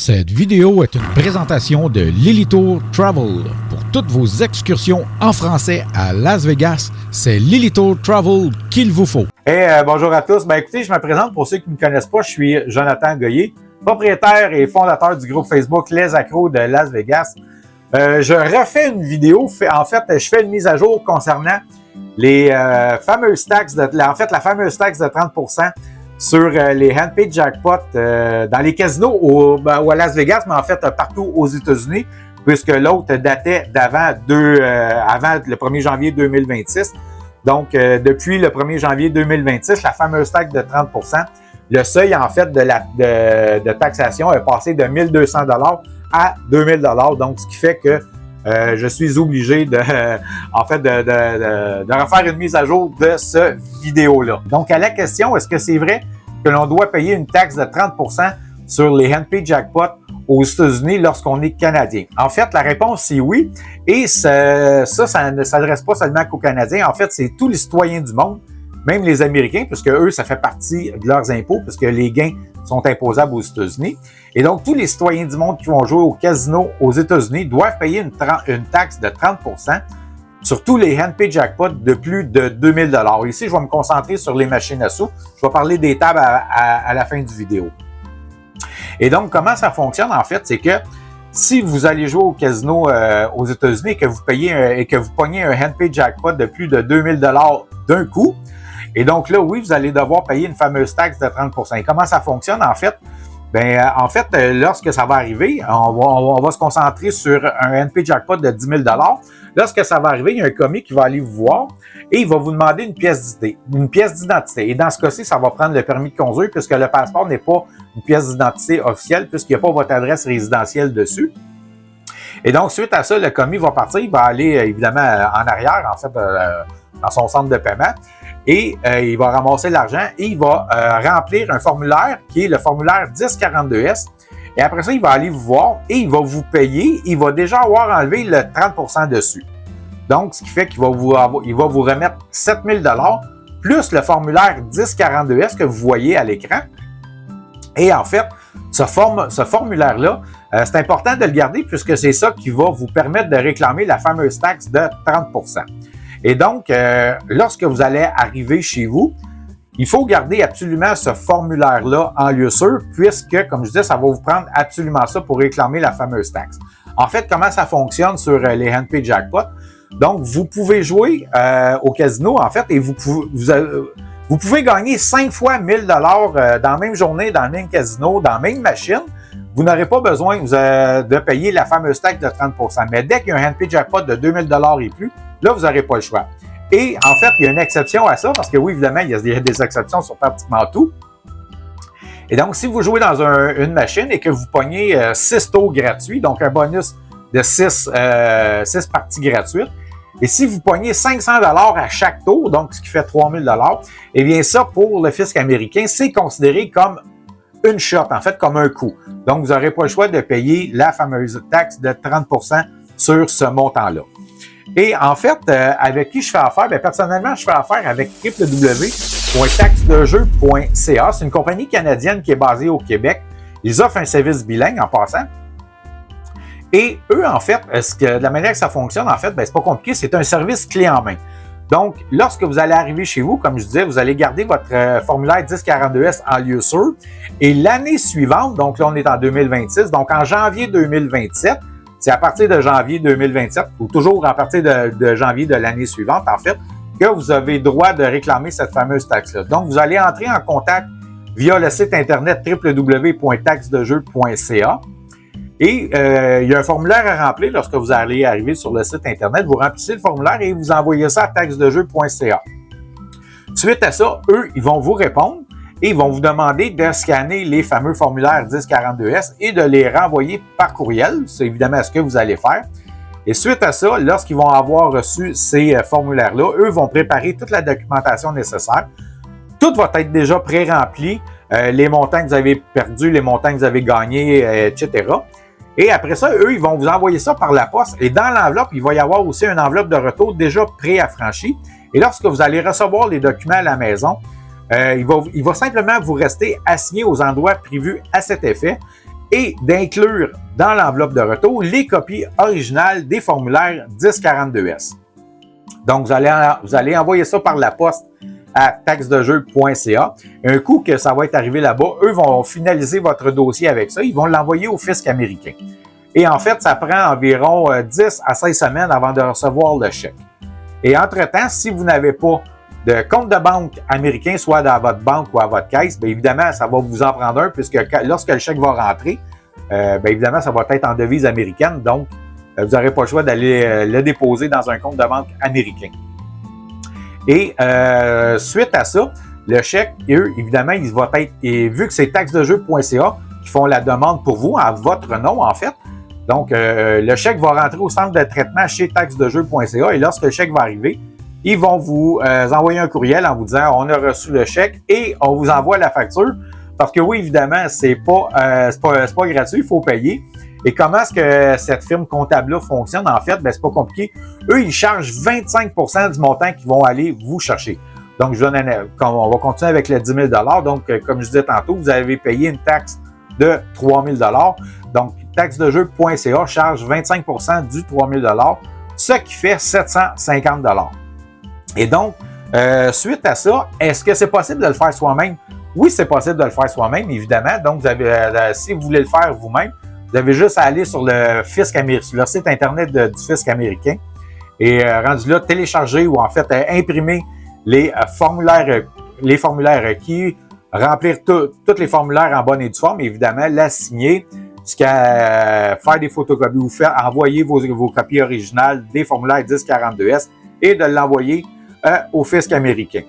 Cette vidéo est une présentation de Lilitour Travel. Pour toutes vos excursions en français à Las Vegas, c'est Lilitour Travel qu'il vous faut. Bonjour à tous. Écoutez, je me présente pour ceux qui ne me connaissent pas. Je suis Jonathan Goyer, propriétaire et fondateur du groupe Facebook Les Accros de Las Vegas. Je refais une vidéo. En fait, je fais une mise à jour concernant les fameuses taxes, la fameuse taxe de 30% sur les handpaid jackpots dans les casinos à Las Vegas, mais en fait partout aux États-Unis, puisque l'autre datait avant le 1er janvier 2026. Donc, depuis le 1er janvier 2026, la fameuse taxe de 30%, le seuil en fait de taxation est passé de 1 200 $ à 2 000 $. Donc, ce qui fait que je suis obligé de refaire une mise à jour de ce vidéo-là. Donc, à la question, est-ce que c'est vrai que l'on doit payer une taxe de 30% sur les handpaid jackpots aux États-Unis lorsqu'on est Canadien? En fait, la réponse, c'est oui. Et ça ne s'adresse pas seulement qu'aux Canadiens. En fait, c'est tous les citoyens du monde, même les Américains, puisque eux, ça fait partie de leurs impôts, puisque les gains sont imposables aux États-Unis. Et donc, tous les citoyens du monde qui vont jouer au casino aux États-Unis doivent payer une taxe de 30% sur tous les handpaid jackpots de plus de 2 000 $. Ici, je vais me concentrer sur les machines à sous. Je vais parler des tables à la fin du vidéo. Et donc, comment ça fonctionne, en fait, c'est que si vous allez jouer au casino aux États-Unis et que vous pognez un handpaid jackpot de plus de 2 000 $ d'un coup, et donc là, oui, vous allez devoir payer une fameuse taxe de 30%. Et comment ça fonctionne, en fait? Lorsque ça va arriver, on va se concentrer sur un handpaid jackpot de 10 000 $. Lorsque ça va arriver, il y a un commis qui va aller vous voir et il va vous demander une pièce d'identité. Et dans ce cas-ci, ça va prendre le permis de conduire puisque le passeport n'est pas une pièce d'identité officielle puisqu'il n'y a pas votre adresse résidentielle dessus. Et donc, suite à ça, le commis va partir, il va aller évidemment en arrière, en fait, dans son centre de paiement. Et il va ramasser l'argent et il va remplir un formulaire qui est le formulaire 1042S. Et après ça, il va aller vous voir et il va vous payer. Il va déjà avoir enlevé le 30% dessus. Donc, ce qui fait qu'il va vous remettre 7 000 $ plus le formulaire 1042S que vous voyez à l'écran. Et en fait, ce formulaire-là, c'est important de le garder puisque c'est ça qui va vous permettre de réclamer la fameuse taxe de 30%. Et donc, lorsque vous allez arriver chez vous, il faut garder absolument ce formulaire-là en lieu sûr, puisque, comme je disais, ça va vous prendre absolument ça pour réclamer la fameuse taxe. En fait, comment ça fonctionne sur les handpaid jackpots? Donc, vous pouvez jouer au casino, en fait, et vous pouvez gagner 5 fois 1 000 $ dans la même journée, dans le même casino, dans la même machine. Vous n'aurez pas besoin de payer la fameuse taxe de 30%. Mais dès qu'il y a un handpaid jackpot de 2 000 $ et plus, là, vous n'aurez pas le choix. Et en fait, il y a une exception à ça, parce que oui, évidemment, il y a des exceptions sur pratiquement tout. Et donc, si vous jouez dans une machine et que vous pognez 6 tours gratuits, donc un bonus de 6 parties gratuites, et si vous pognez 500 $ à chaque tour, donc ce qui fait 3 000 $, eh bien ça, pour le fisc américain, c'est considéré comme une shot, en fait, comme un coup. Donc, vous n'aurez pas le choix de payer la fameuse taxe de 30% sur ce montant-là. Et en fait, avec qui je fais affaire? Personnellement, je fais affaire avec www.taxedejeu.ca. C'est une compagnie canadienne qui est basée au Québec. Ils offrent un service bilingue en passant. Et eux, en fait, de la manière que ça fonctionne, en fait, c'est pas compliqué, c'est un service clé en main. Donc, lorsque vous allez arriver chez vous, comme je disais, vous allez garder votre formulaire 1042S en lieu sûr. Et l'année suivante, donc là, on est en 2026, donc en janvier 2027, c'est à partir de janvier 2027, ou toujours à partir de janvier de l'année suivante, en fait, que vous avez droit de réclamer cette fameuse taxe-là. Donc, vous allez entrer en contact via le site internet www.taxedejeu.ca. Et il y a un formulaire à remplir lorsque vous allez arriver sur le site internet. Vous remplissez le formulaire et vous envoyez ça à taxedejeu.ca. Suite à ça, eux, ils vont vous répondre et ils vont vous demander de scanner les fameux formulaires 1042S et de les renvoyer par courriel. C'est évidemment ce que vous allez faire. Et suite à ça, lorsqu'ils vont avoir reçu ces formulaires-là, eux vont préparer toute la documentation nécessaire. Tout va être déjà pré-rempli, les montants que vous avez perdus, les montants que vous avez gagnés, etc. Et après ça, eux, ils vont vous envoyer ça par la poste. Et dans l'enveloppe, il va y avoir aussi une enveloppe de retour déjà pré-affranchie. Et lorsque vous allez recevoir les documents à la maison, il va simplement vous rester assigné aux endroits prévus à cet effet. et d'inclure dans l'enveloppe de retour les copies originales des formulaires 1042S. Donc, vous allez envoyer ça par la poste à taxedejeu.ca. Un coup que ça va être arrivé là-bas, eux vont finaliser votre dossier avec ça. Ils vont l'envoyer au fisc américain. Et en fait, ça prend environ 10 à 16 semaines avant de recevoir le chèque. Et entre-temps, si vous n'avez pas de compte de banque américain, soit dans votre banque ou à votre caisse, bien évidemment, ça va vous en prendre un, puisque lorsque le chèque va rentrer, bien évidemment, ça va être en devise américaine. Donc, vous n'aurez pas le choix d'aller le déposer dans un compte de banque américain. Et suite à ça, le chèque, eux, évidemment, il va être, et vu que c'est taxedejeu.ca qui font la demande pour vous, à votre nom, en fait, donc le chèque va rentrer au centre de traitement chez taxedejeu.ca et lorsque le chèque va arriver, ils vont vous envoyer un courriel en vous disant « On a reçu le chèque et on vous envoie la facture. » Parce que oui, évidemment, c'est pas gratuit, il faut payer. Et comment est-ce que cette firme comptable-là fonctionne? En fait, c'est pas compliqué. Eux, ils chargent 25% du montant qu'ils vont aller vous chercher. Donc, on va continuer avec le 10 000 $. Donc, comme je disais tantôt, vous avez payé une taxe de 3 000 $. Donc, taxedejeu.ca charge 25% du 3 000 $, ce qui fait 750 $. Et donc, suite à ça, est-ce que c'est possible de le faire soi-même? Oui, c'est possible de le faire soi-même, évidemment. Donc, si vous voulez le faire vous-même, vous avez juste à aller sur le fisc américain, sur le site Internet du fisc américain et rendu là, télécharger ou en fait imprimer les formulaires requis, remplir tous les formulaires en bonne et due forme, évidemment, la signer, jusqu'à faire des photocopies ou envoyer vos copies originales des formulaires 1042S et de l'envoyer au fisc américain.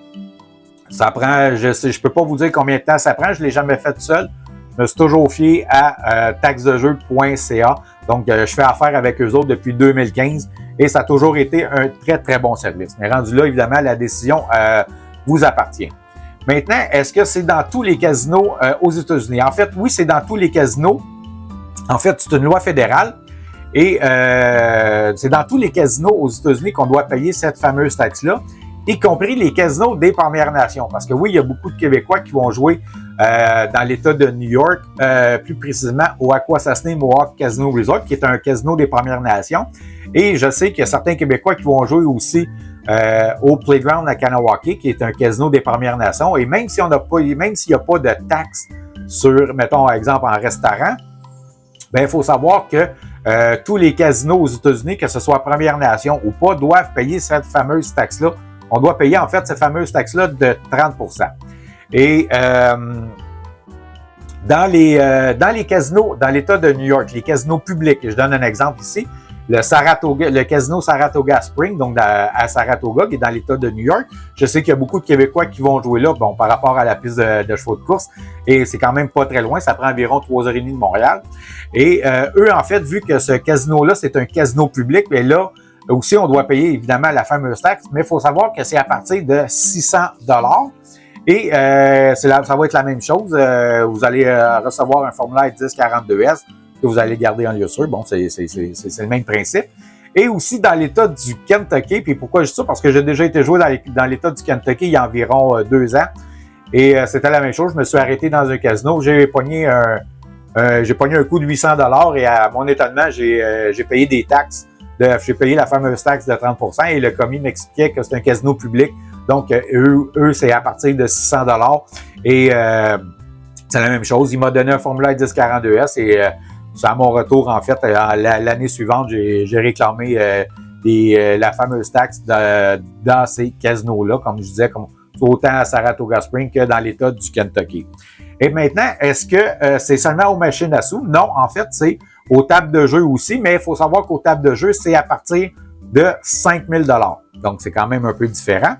Ça prend, je peux pas vous dire combien de temps ça prend, je l'ai jamais fait tout seul. Je me suis toujours fié à taxedejeu.ca. Donc, je fais affaire avec eux autres depuis 2015 et ça a toujours été un très, très bon service. Mais rendu là, évidemment, la décision vous appartient. Maintenant, est-ce que c'est dans tous les casinos aux États-Unis? En fait, oui, c'est dans tous les casinos. En fait, c'est une loi fédérale et c'est dans tous les casinos aux États-Unis qu'on doit payer cette fameuse taxe-là, y compris les casinos des Premières Nations. Parce que oui, il y a beaucoup de Québécois qui vont jouer dans l'État de New York, plus précisément au Akwesasne Mohawk Casino Resort, qui est un casino des Premières Nations. Et je sais qu'il y a certains Québécois qui vont jouer aussi au Playground à Kanawake, qui est un casino des Premières Nations. Et même si même s'il n'y a pas de taxe sur, mettons, par exemple, en restaurant, ben il faut savoir que tous les casinos aux États-Unis, que ce soit Premières Nations ou pas, doivent payer cette fameuse taxe-là. On doit payer, en fait, cette fameuse taxe-là de 30%. Et dans les casinos, dans l'État de New York, les casinos publics, je donne un exemple ici, le casino Saratoga Springs, donc à Saratoga, qui est dans l'État de New York. Je sais qu'il y a beaucoup de Québécois qui vont jouer là, bon, par rapport à la piste de chevaux de course, et c'est quand même pas très loin, ça prend environ 3h30 de Montréal. Et eux, en fait, vu que ce casino-là, c'est un casino public, mais là, aussi, on doit payer évidemment la fameuse taxe, mais il faut savoir que c'est à partir de 600 $. Et ça va être la même chose. Vous allez recevoir un formulaire 1042S que vous allez garder en lieu sûr. Bon, c'est le même principe. Et aussi dans l'État du Kentucky, puis pourquoi je dis ça? Parce que j'ai déjà été joué dans l'État du Kentucky il y a environ 2 ans. Et c'était la même chose. Je me suis arrêté dans un casino. J'ai pogné un coût de 800 $ et à mon étonnement, j'ai payé des taxes. J'ai payé la fameuse taxe de 30% et le commis m'expliquait que c'est un casino public. Donc, eux c'est à partir de 600 $ et c'est la même chose. Il m'a donné un formulaire 1042S et à mon retour, en fait, l'année suivante, j'ai réclamé la fameuse taxe dans ces casinos-là, comme je disais, autant à Saratoga Springs que dans l'État du Kentucky. Et maintenant, est-ce que c'est seulement aux machines à sous? Non, en fait, c'est aux tables de jeu aussi, mais il faut savoir qu'aux tables de jeu, c'est à partir de 5 000 $. Donc, c'est quand même un peu différent.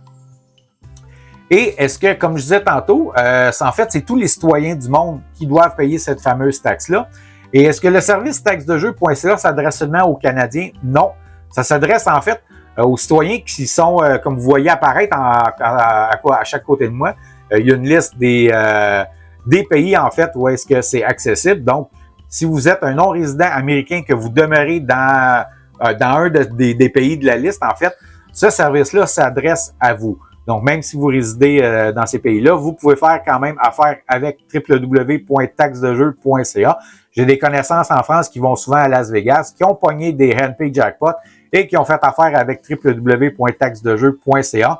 Et est-ce que, comme je disais tantôt, en fait, c'est tous les citoyens du monde qui doivent payer cette fameuse taxe-là. Et est-ce que le service taxedejeu.ca s'adresse seulement aux Canadiens? Non. Ça s'adresse en fait aux citoyens qui sont, comme vous voyez apparaître à chaque côté de moi, il y a une liste des pays en fait où est-ce que c'est accessible. Donc, si vous êtes un non-résident américain que vous demeurez dans un des pays de la liste, en fait, ce service-là s'adresse à vous. Donc, même si vous résidez dans ces pays-là, vous pouvez faire quand même affaire avec www.taxedejeu.ca. J'ai des connaissances en France qui vont souvent à Las Vegas, qui ont pogné des handpay jackpot et qui ont fait affaire avec www.taxedejeu.ca.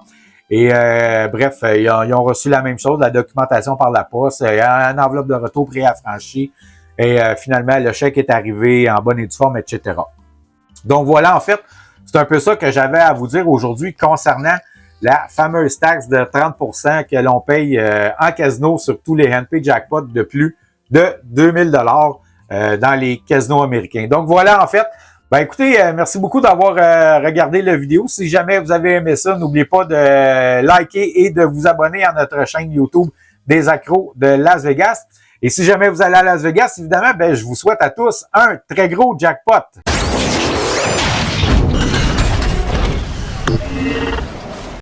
Et bref, ils ont reçu la même chose, la documentation par la poste, une enveloppe de retour préaffranchie. Et finalement, le chèque est arrivé en bonne et due forme, etc. Donc voilà, en fait, c'est un peu ça que j'avais à vous dire aujourd'hui concernant la fameuse taxe de 30% que l'on paye en casino sur tous les handpay jackpots de plus de 2000 $ dans les casinos américains. Donc voilà, en fait, ben écoutez, merci beaucoup d'avoir regardé la vidéo. Si jamais vous avez aimé ça, n'oubliez pas de liker et de vous abonner à notre chaîne YouTube des accros de Las Vegas. Et si jamais vous allez à Las Vegas, évidemment, ben je vous souhaite à tous un très gros jackpot.